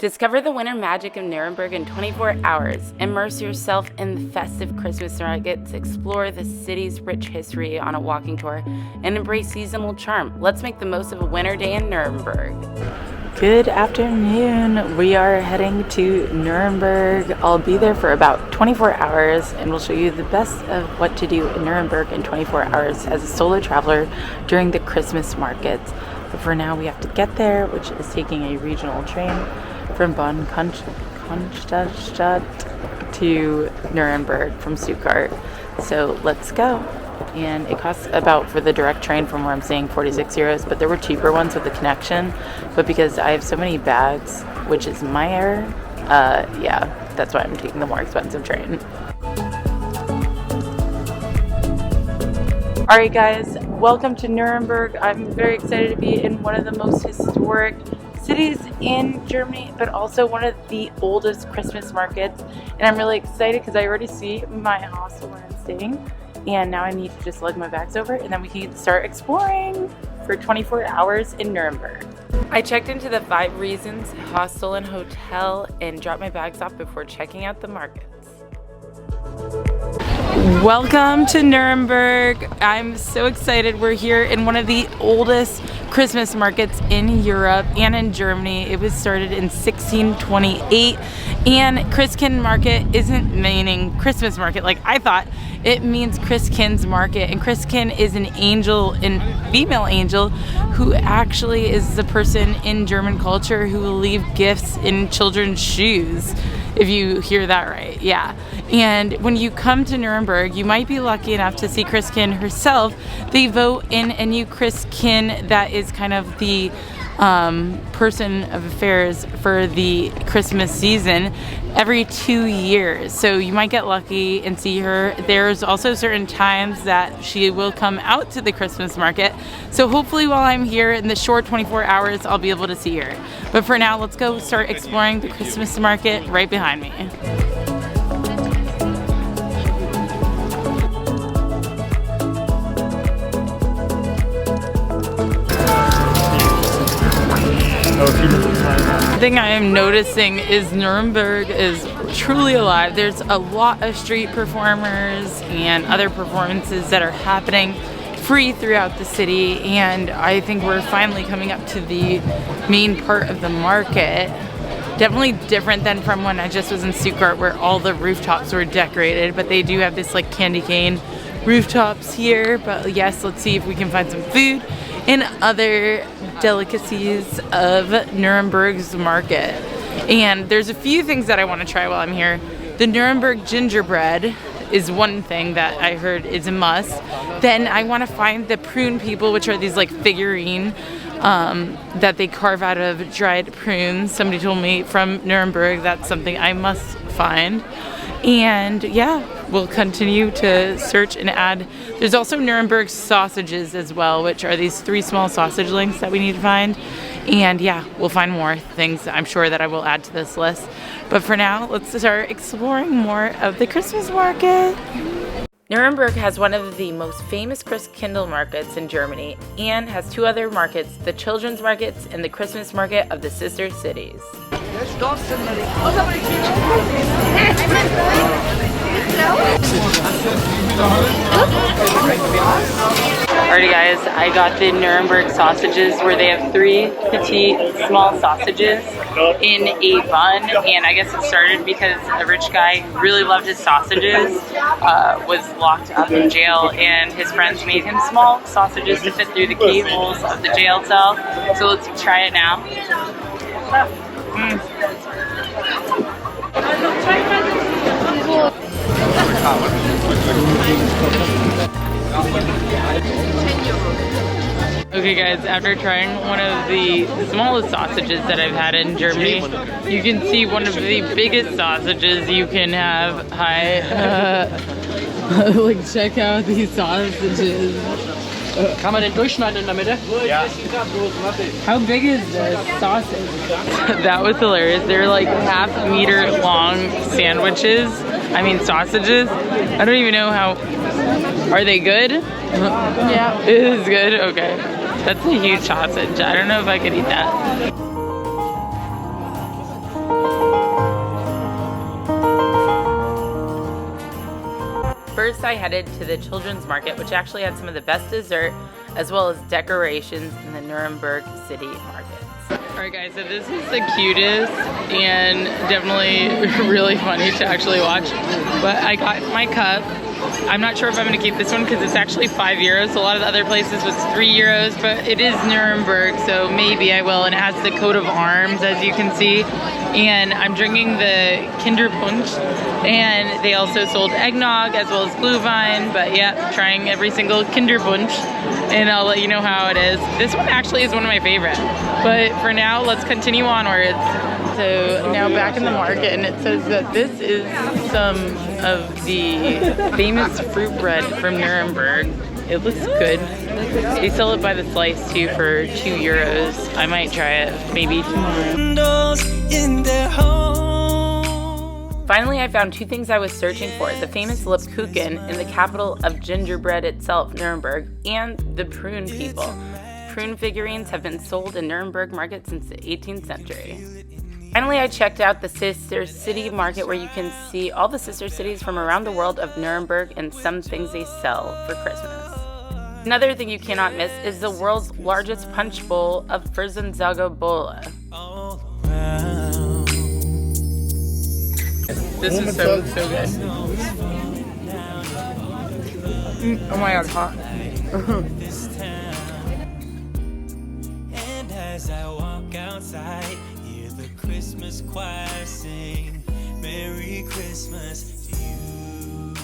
Discover the winter magic of Nuremberg in 24 hours. Immerse yourself in the festive Christmas markets, explore the city's rich history on a walking tour, and embrace seasonal charm. Let's make the most of a winter day in Nuremberg. Good afternoon. We are heading to Nuremberg. I'll be there for about 24 hours and we'll show you the best of what to do in Nuremberg in 24 hours as a solo traveler during the Christmas markets. But for now, we have to get there, which is taking a regional train from Bonn to Nuremberg from Stuttgart. So let's go. And it costs about, for the direct train from where I'm staying, 46 euros, but there were cheaper ones with the connection. But because I have so many bags, which is my error, yeah, that's why I'm taking the more expensive train. Alright guys, welcome to Nuremberg. I'm very excited to be in one of the most historic cities in Germany, but also one of the oldest Christmas markets. And I'm really excited because I already see my hostel where I'm staying. And now I need to just lug my bags over and then we can start exploring for 24 hours in Nuremberg. I checked into the 5 Reasons hostel and hotel and dropped my bags off before checking out the markets. Welcome to Nuremberg. I'm so excited. We're here in one of the oldest Christmas markets in Europe and in Germany. It was started in 1628, and Christkind market isn't meaning Christmas market like I thought. It means Christkind's market, and Christkind is an angel, a female angel, who actually is the person in German culture who will leave gifts in children's shoes. If you hear that right, yeah. And when you come to Nuremberg, you might be lucky enough to see Christkind herself. They vote in a new Christkind that is kind of the person of affairs for the Christmas season every 2 years. So you might get lucky and see her. There's also certain times that she will come out to the Christmas market. So hopefully while I'm here in the short 24 hours, I'll be able to see her. But for now, let's go start exploring the Christmas market right behind me. The thing I am noticing is Nuremberg is truly alive. There's a lot of street performers and other performances that are happening free throughout the city, and I think we're finally coming up to the main part of the market. Definitely different than from when I just was in Stuttgart where all the rooftops were decorated, but they do have this like candy cane rooftops here. But yes, let's see if we can find some food and other delicacies of Nuremberg's market. And there's a few things that I want to try while I'm here. The Nuremberg gingerbread is one thing that I heard is a must. Then I want to find the prune people, which are these like figurine that they carve out of dried prunes. Somebody told me from Nuremberg that's something I must find. And yeah, we'll continue to search and add. There's also Nuremberg sausages as well, which are these 3 small sausage links that we need to find. And yeah, we'll find more things I'm sure that I will add to this list. But for now, let's start exploring more of the Christmas market. Nuremberg has one of the most famous Christkindl markets in Germany and has 2 other markets, the children's markets and the Christmas market of the sister cities. Alrighty guys, I got the Nuremberg sausages where they have 3 petite small sausages in a bun, and I guess it started because a rich guy who really loved his sausages was locked up in jail, and his friends made him small sausages to fit through the keyholes of the jail cell. So let's try it now. Okay guys, after trying one of the smallest sausages that I've had in Germany, you can see one of the biggest sausages you can have. Hi. Like, check out these sausages. Kann man den durchschneiden in der Mitte? Ja. How big is this sausage? That was hilarious. They're like half-meter long sandwiches. I mean sausages. I don't even know how. Are they good? Yeah. It is good? Okay. That's a huge sausage. I don't know if I could eat that. First, I headed to the children's market, which actually had some of the best dessert as well as decorations in the Nuremberg city markets. Alright guys, so this is the cutest and definitely really funny to actually watch. But I got my cup. I'm not sure if I'm going to keep this one because it's actually 5 euros. A lot of the other places was 3 euros, but it is Nuremberg, so maybe I will. And it has the coat of arms, as you can see. And I'm drinking the Kinderpunsch, and they also sold eggnog as well as Glühwein. But yeah, trying every single Kinderpunsch, and I'll let you know how it is. This one actually is one of my favorite. But for now, let's continue onwards. So now back in the market, and it says that this is some of the famous fruit bread from Nuremberg. It looks good. They sell it by the slice too for 2 euros. I might try it maybe tomorrow. Finally, I found 2 things I was searching for: the famous Lebkuchen in the capital of gingerbread itself, Nuremberg, and the prune people. Prune figurines have been sold in Nuremberg market since the 18th century. Finally, I checked out the sister city market where you can see all the sister cities from around the world of Nuremberg and some things they sell for Christmas. Another thing you cannot miss is the world's largest punch bowl of Fürstensager Bowl. This is so good. Oh my god, hot. And as I walk outside, Christmas choir sing Merry Christmas to you.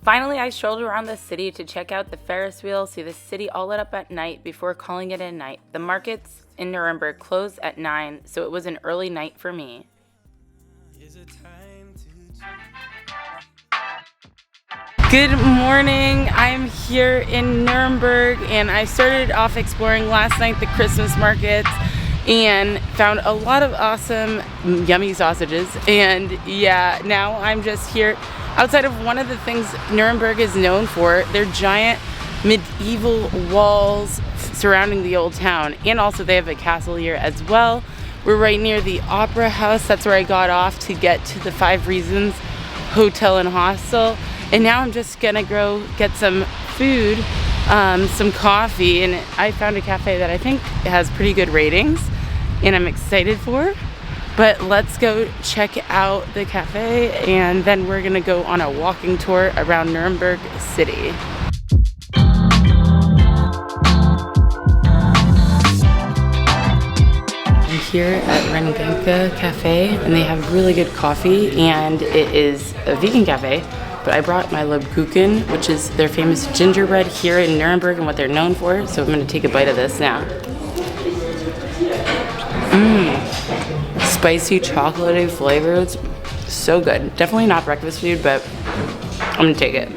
Finally, I strolled around the city to check out the Ferris wheel, see the city all lit up at night before calling it a night. The markets in Nuremberg closed at 9, so it was an early night for me. Good morning, I'm here in Nuremberg, and I started off exploring last night the Christmas markets and found a lot of awesome yummy sausages. And yeah, now I'm just here outside of one of the things Nuremberg is known for, their giant medieval walls surrounding the old town, and also they have a castle here as well. We're right near the Opera House. That's where I got off to get to the 5 Reasons Hotel and Hostel. And now I'm just gonna go get some food, some coffee, and I found a cafe that I think has pretty good ratings and I'm excited for. But let's go check out the cafe, and then we're gonna go on a walking tour around Nuremberg City. I'm here at Rengenke Cafe, and they have really good coffee, and it is a vegan cafe. But I brought my Lebkuchen, which is their famous gingerbread here in Nuremberg and what they're known for. So I'm gonna take a bite of this now. Spicy chocolatey flavor. It's so good. Definitely not breakfast food, but I'm gonna take it.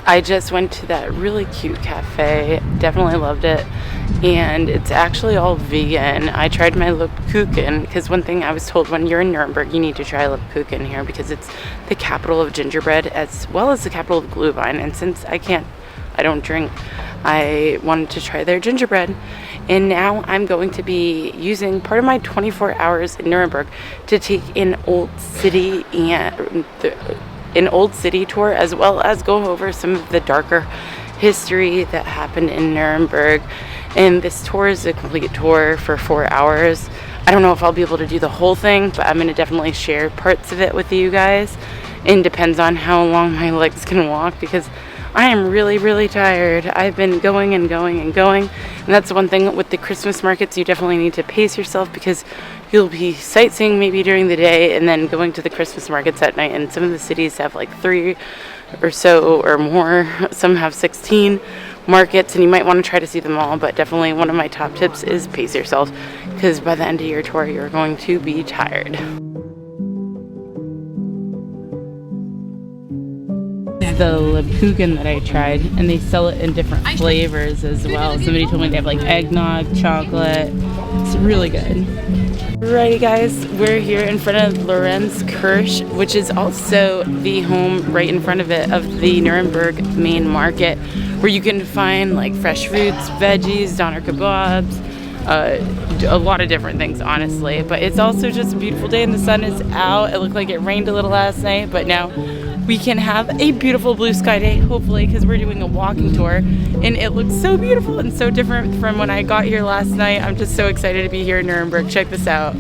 I just went to that really cute cafe. Definitely loved it. And it's actually all vegan. I tried my Lebkuchen because one thing I was told when you're in Nuremberg, you need to try Lebkuchen here because it's the capital of gingerbread as well as the capital of Glühwein. And since I don't drink, I wanted to try their gingerbread. And now I'm going to be using part of my 24 hours in Nuremberg to take an old city tour, as well as go over some of the darker history that happened in Nuremberg. And this tour is a complete tour for 4 hours. I don't know if I'll be able to do the whole thing, but I'm going to definitely share parts of it with you guys. And depends on how long my legs can walk, because I am really, really tired. I've been going and going and going. And that's one thing with the Christmas markets, you definitely need to pace yourself because you'll be sightseeing maybe during the day and then going to the Christmas markets at night. And some of the cities have like 3 or so or more. Some have 16 markets, and you might want to try to see them all. But definitely one of my top tips is pace yourself, because by the end of your tour, you're going to be tired. The Lebkuchen that I tried, and they sell it in different flavors as well. Somebody told me they have like eggnog, chocolate. It's really good. Alrighty guys, we're here in front of Lorenz Kirsch, which is also the home right in front of it of the Nuremberg main market, where you can find like fresh fruits, veggies, doner kebabs, a lot of different things, honestly. But it's also just a beautiful day and the sun is out. It looked like it rained a little last night, but now we can have a beautiful blue sky day, hopefully, because we're doing a walking tour and it looks so beautiful and so different from when I got here last night. I'm just so excited to be here in Nuremberg. Check this out.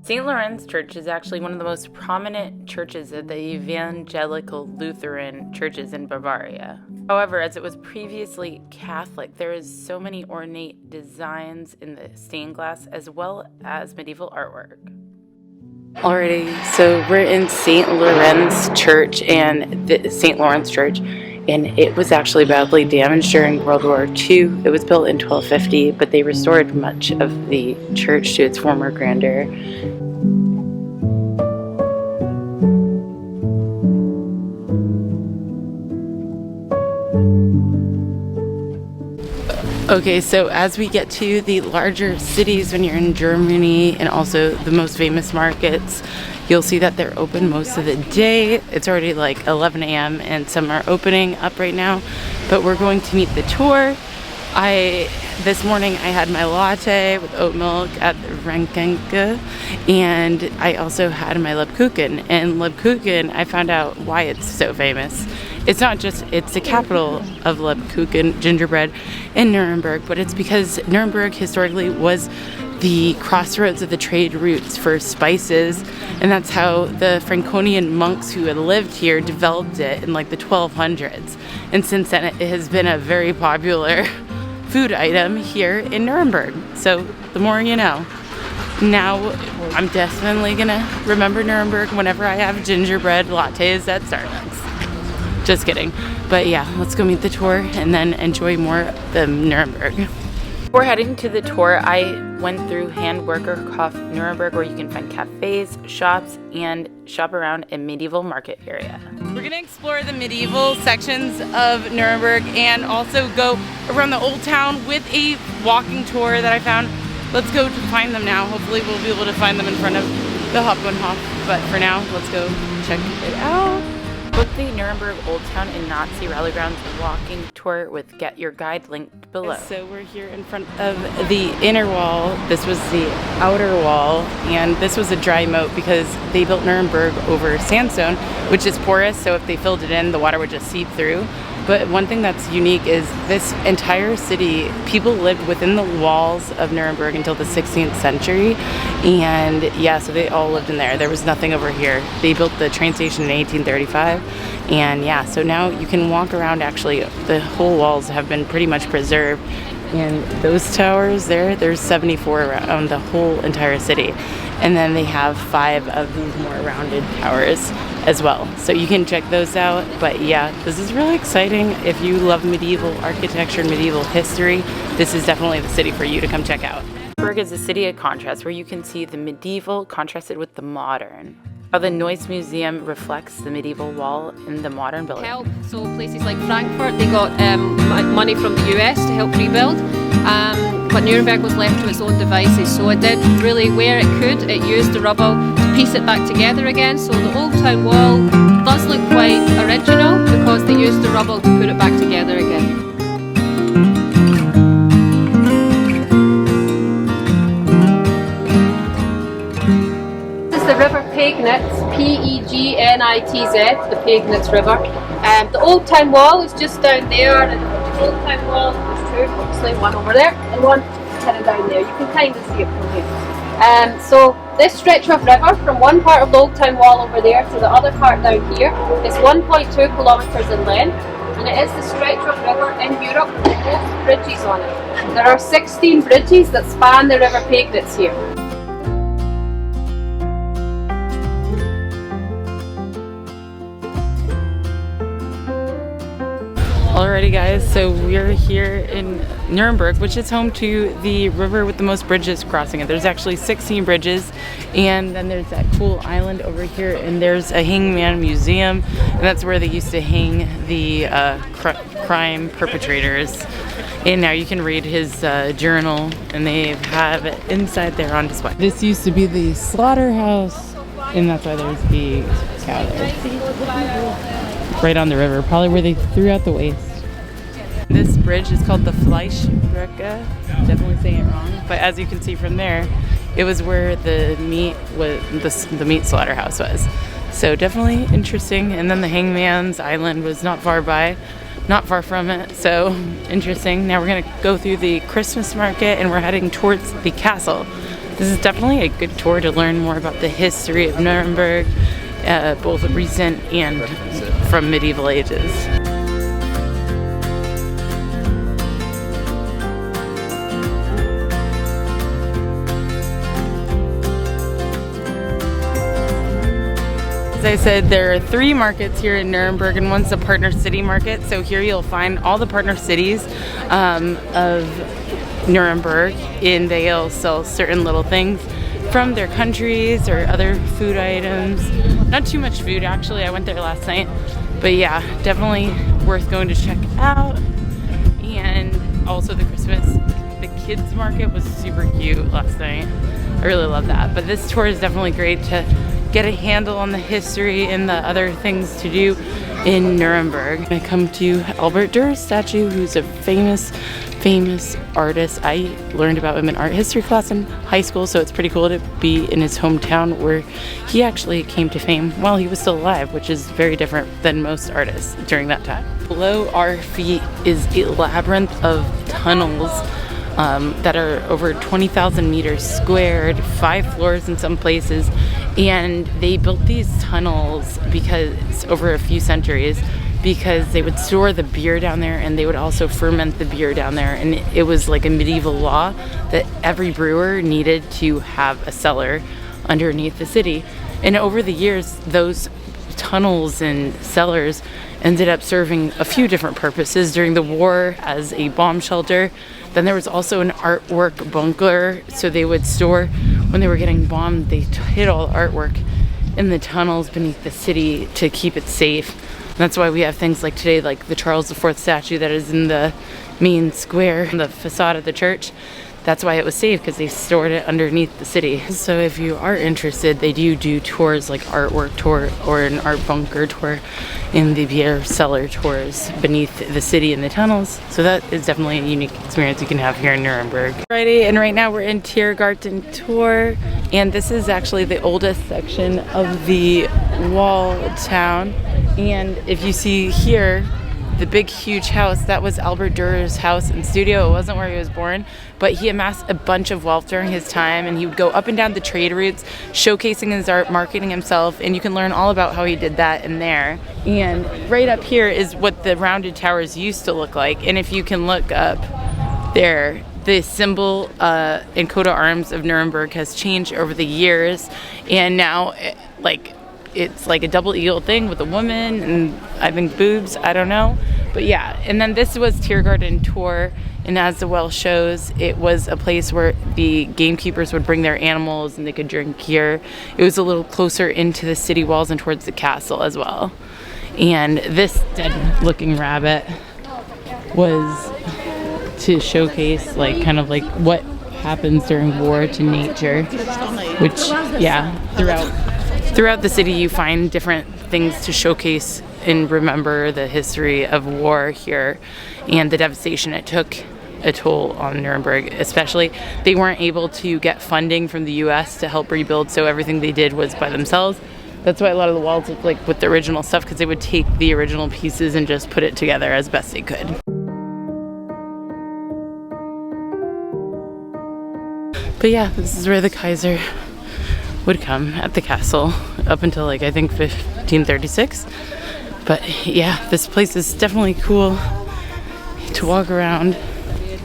St. Lawrence Church is actually one of the most prominent churches of the evangelical Lutheran churches in Bavaria. However, as it was previously Catholic, there is so many ornate designs in the stained glass as well as medieval artwork. Alrighty, so we're in St. Lawrence Church and St. Lawrence Church, and it was actually badly damaged during World War II. It was built in 1250, but they restored much of the church to its former grandeur. Okay, so as we get to the larger cities when you're in Germany and also the most famous markets, you'll see that they're open most of the day. It's already like 11 a.m. and some are opening up right now, but we're going to meet the tour. This morning I had my latte with oat milk at the Rankenke, and I also had my Lebkuchen. And Lebkuchen, I found out why it's so famous. It's not just, it's the capital of Lebkuchen, gingerbread, in Nuremberg, but it's because Nuremberg historically was the crossroads of the trade routes for spices, and that's how the Franconian monks who had lived here developed it in like the 1200s. And since then it has been a very popular food item here in Nuremberg. So the more you know. Now I'm definitely gonna remember Nuremberg whenever I have gingerbread lattes at Starbucks. Just kidding. But yeah, let's go meet the tour and then enjoy more of the Nuremberg. Before heading to the tour, I went through Handwerkerhof Nuremberg, where you can find cafes, shops, and shop around a medieval market area. We're gonna explore the medieval sections of Nuremberg and also go around the old town with a walking tour that I found. Let's go to find them now. Hopefully we'll be able to find them in front of the Hauptbahnhof. But for now, let's go check it out. Book the Nuremberg Old Town and Nazi Rally Grounds walking tour with Get Your Guide linked below. So we're here in front of the inner wall. This was the outer wall, and this was a dry moat because they built Nuremberg over sandstone, which is porous, so if they filled it in, the water would just seep through. But one thing that's unique is this entire city, people lived within the walls of Nuremberg until the 16th century. And yeah, so they all lived in there. There was nothing over here. They built the train station in 1835. And yeah, so now you can walk around. Actually, the whole walls have been pretty much preserved. And those towers there's 74 around the whole entire city. And then they have 5 of these more rounded towers as well. So you can check those out. But yeah, this is really exciting. If you love medieval architecture and medieval history, this is definitely the city for you to come check out. Nuremberg is a city of contrast where you can see the medieval contrasted with the modern. How the Neues Museum reflects the medieval wall in the modern building. Help. So places like Frankfurt, they got money from the US to help rebuild. But Nuremberg was left to its own devices, so it did really where it could. It used the rubble to piece it back together again. So the Old Town Wall does look quite original because they used the rubble to put it back together again. This is the River Pegnitz, P-E-G-N-I-T-Z, the Pegnitz River. The Old Town Wall is just down there, and the Old Town Wall obviously one over there and one kind of down there. You can kind of see it from here. So this stretch of river from one part of the Old Town Wall over there to the other part down here is 1.2 kilometres in length, and it is the stretch of river in Europe with the most bridges on it. There are 16 bridges that span the River Pegnitz here. Alrighty guys, so we're here in Nuremberg, which is home to the river with the most bridges crossing it. There's actually 16 bridges, and then there's that cool island over here, and there's a hangman museum, and that's where they used to hang the crime perpetrators. And now you can read his journal, and they have it inside there on display. This used to be the slaughterhouse And that's why there's the cow there. Right on the river, probably where they threw out the waste. This bridge is called the Fleischbrücke. Definitely saying it wrong, but as you can see from there, it was where the meat the meat slaughterhouse was. So definitely interesting. And then the Hangman's Island was not far from it. So interesting. Now we're gonna go through the Christmas market and we're heading towards the castle. This is definitely a good tour to learn more about the history of Nuremberg, both recent and from medieval ages. As I said, there are 3 markets here in Nuremberg, and one's the partner city market. So here you'll find all the partner cities of Nuremberg, and they'll sell certain little things from their countries or other food items. Not too much food, actually. I went there last night, but yeah, definitely worth going to check out. And also the kids market was super cute last night. I really love that. But this tour is definitely great to get a handle on the history and the other things to do in Nuremberg. I come to Albert Durer's statue, who's a famous artist. I learned about him in art history class in high school, so it's pretty cool to be in his hometown where he actually came to fame while he was still alive, which is very different than most artists during that time. Below our feet is a labyrinth of tunnels that are over 20,000 meters squared, 5 floors in some places, and they built these tunnels because over a few centuries because they would store the beer down there and they would also ferment the beer down there, and it was like a medieval law that every brewer needed to have a cellar underneath the city. And over the years, those tunnels and cellars ended up serving a few different purposes. During the war as a bomb shelter. Then there was also an artwork bunker, so they would store, when they were getting bombed, they hid all the artwork in the tunnels beneath the city to keep it safe. And that's why we have things like today, like the Charles IV statue that is in the main square, the facade of the church. That's why it was safe, because they stored it underneath the city. So if you are interested, they do tours like artwork tour or an art bunker tour in the beer cellar tours beneath the city in the tunnels. So that is definitely a unique experience you can have here in Nuremberg. Alrighty, and right now we're in Tiergarten tour, and this is actually the oldest section of the wall town. And if you see here, the big huge house, that was Albert Durer's house and studio. It wasn't where he was born, but he amassed a bunch of wealth during his time, and he would go up and down the trade routes showcasing his art, marketing himself, and you can learn all about how he did that in there. And right up here is what the rounded towers used to look like, and if you can look up there, the symbol and coat of arms of Nuremberg has changed over the years, and now it's like a double eagle thing with a woman and I think boobs, I don't know. But yeah, and then this was Tiergarten tour, and as the well shows, it was a place where the gamekeepers would bring their animals and they could drink here. It was a little closer into the city walls and towards the castle as well. And this dead looking rabbit was to showcase kind of what happens during war to nature, which yeah, throughout the city you find different things to showcase and remember the history of war here and the devastation it took a toll on Nuremberg. Especially, they weren't able to get funding from the US to help rebuild, so everything they did was by themselves. That's why a lot of the walls look like with the original stuff, because they would take the original pieces and just put it together as best they could. But yeah, this is where the Kaiser would come at the castle up until I think 1536. But yeah, this place is definitely cool to walk around.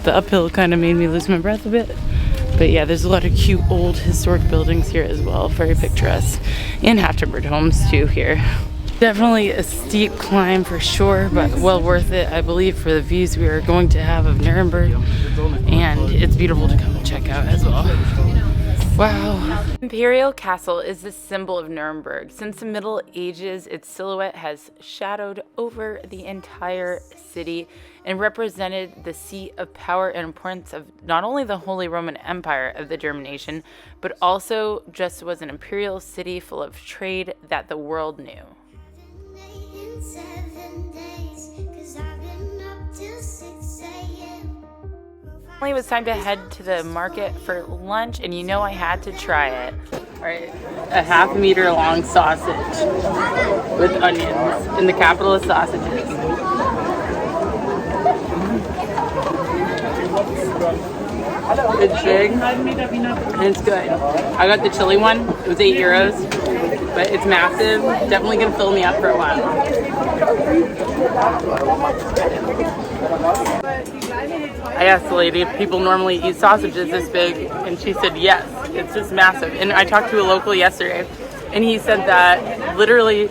The uphill kind of made me lose my breath a bit. But yeah, there's a lot of cute old historic buildings here as well, very picturesque. And half-timbered homes too here. Definitely a steep climb for sure, but well worth it, I believe, for the views we are going to have of Nuremberg. And it's beautiful to come and check out as well. Wow. Imperial Castle is the symbol of Nuremberg. Since the Middle Ages, its silhouette has shadowed over the entire city and represented the seat of power and importance of not only the Holy Roman Empire of the German nation, but also just was an imperial city full of trade that the world knew. It was time to head to the market for lunch, and you know I had to try it. All right, a half-meter long sausage with onions in the capital of sausages. It's big, and it's good. I got the chili one. It was €8, but it's massive. Definitely gonna fill me up for a while. I asked the lady if people normally eat sausages this big, and she said yes, it's just massive. And I talked to a local yesterday, and he said that literally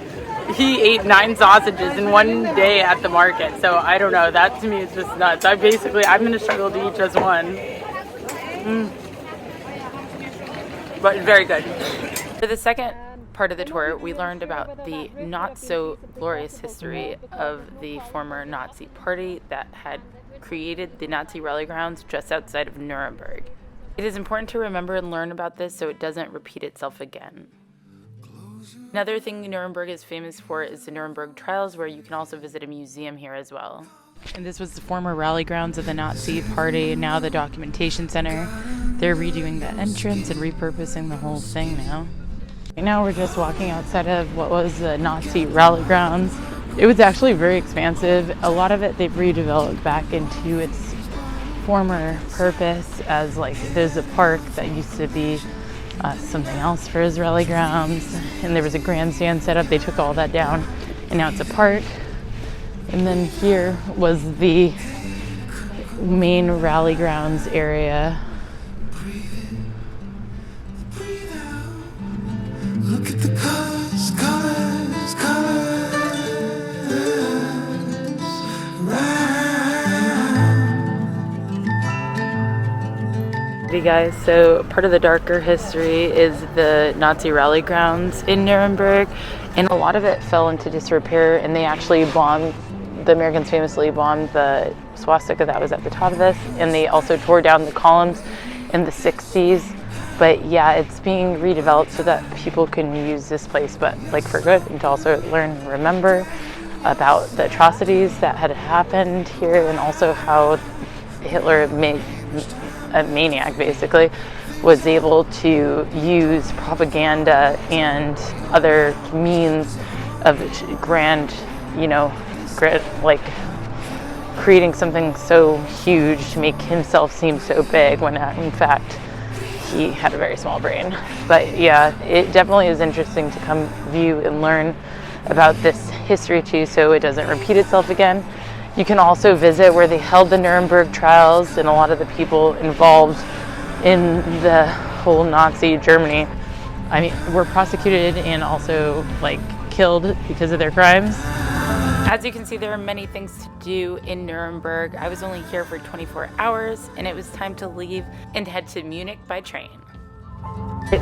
he ate 9 sausages in one day at the market. So I don't know, that to me is just nuts. I'm gonna struggle to eat just one. But very good. For the second part of the tour, we learned about the not so glorious history of the former Nazi party that had created the Nazi rally grounds just outside of Nuremberg. It is important to remember and learn about this so it doesn't repeat itself again. Another thing Nuremberg is famous for is the Nuremberg Trials, where you can also visit a museum here as well. And this was the former rally grounds of the Nazi party, now the documentation center. They're redoing the entrance and repurposing the whole thing now. Right now we're just walking outside of what was the Nazi rally grounds. It was actually very expansive. A lot of it they've redeveloped back into its former purpose as there's a park that used to be something else for his rally grounds, and there was a grandstand set up. They took all that down and now it's a park. And then here was the main rally grounds area. Look at the colors, colors, colors around. Hey guys, so part of the darker history is the Nazi rally grounds in Nuremberg, and a lot of it fell into disrepair, and they actually the Americans famously bombed the swastika that was at the top of this, and they also tore down the columns in the 60s. But yeah, it's being redeveloped so that people can use this place, but for good, and to also learn and remember about the atrocities that had happened here, and also how Hitler, a maniac basically, was able to use propaganda and other means of creating something so huge to make himself seem so big when in fact he had a very small brain. But yeah, it definitely is interesting to come view and learn about this history too, so it doesn't repeat itself again. You can also visit where they held the Nuremberg Trials, and a lot of the people involved in the whole Nazi Germany, were prosecuted and also killed because of their crimes. As you can see, there are many things to do in Nuremberg. I was only here for 24 hours, and it was time to leave and head to Munich by train.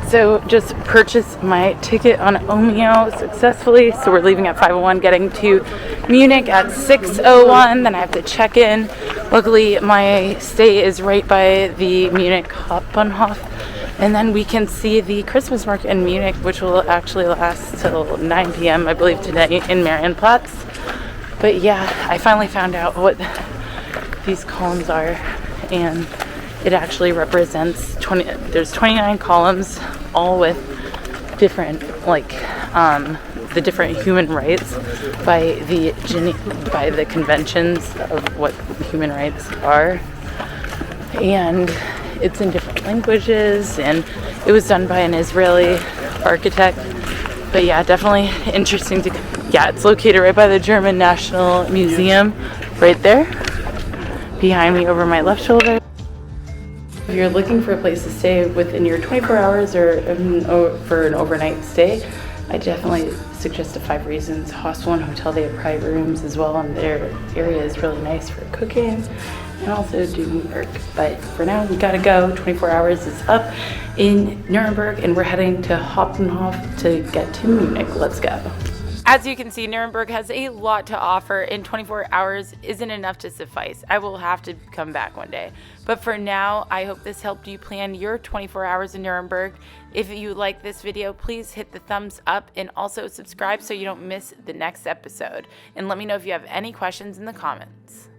So just purchased my ticket on Omeo successfully. So we're leaving at 5:01, getting to Munich at 6:01. Then I have to check in. Luckily, my stay is right by the Munich Hauptbahnhof. And then we can see the Christmas market in Munich, which will actually last till 9 p.m. I believe today in Marienplatz. But yeah, I finally found out what these columns are, and it actually represents there's 29 columns, all with different the different human rights by the conventions of what human rights are, and it's in different languages, and it was done by an Israeli architect. But yeah, definitely interesting it's located right by the German National Museum, right there behind me over my left shoulder. If you're looking for a place to stay within your 24 hours or for an overnight stay, I definitely suggest the 5 Reasons Hostel and Hotel. They have private rooms as well, and their area is really nice for cooking. and also do work. But for now, we gotta go. 24 hours is up in Nuremberg, and we're heading to Hauptbahnhof to get to Munich. Let's go. As you can see, Nuremberg has a lot to offer, and 24 hours isn't enough to suffice. I will have to come back one day. But for now, I hope this helped you plan your 24 hours in Nuremberg. If you like this video, please hit the thumbs up and also subscribe so you don't miss the next episode. And let me know if you have any questions in the comments.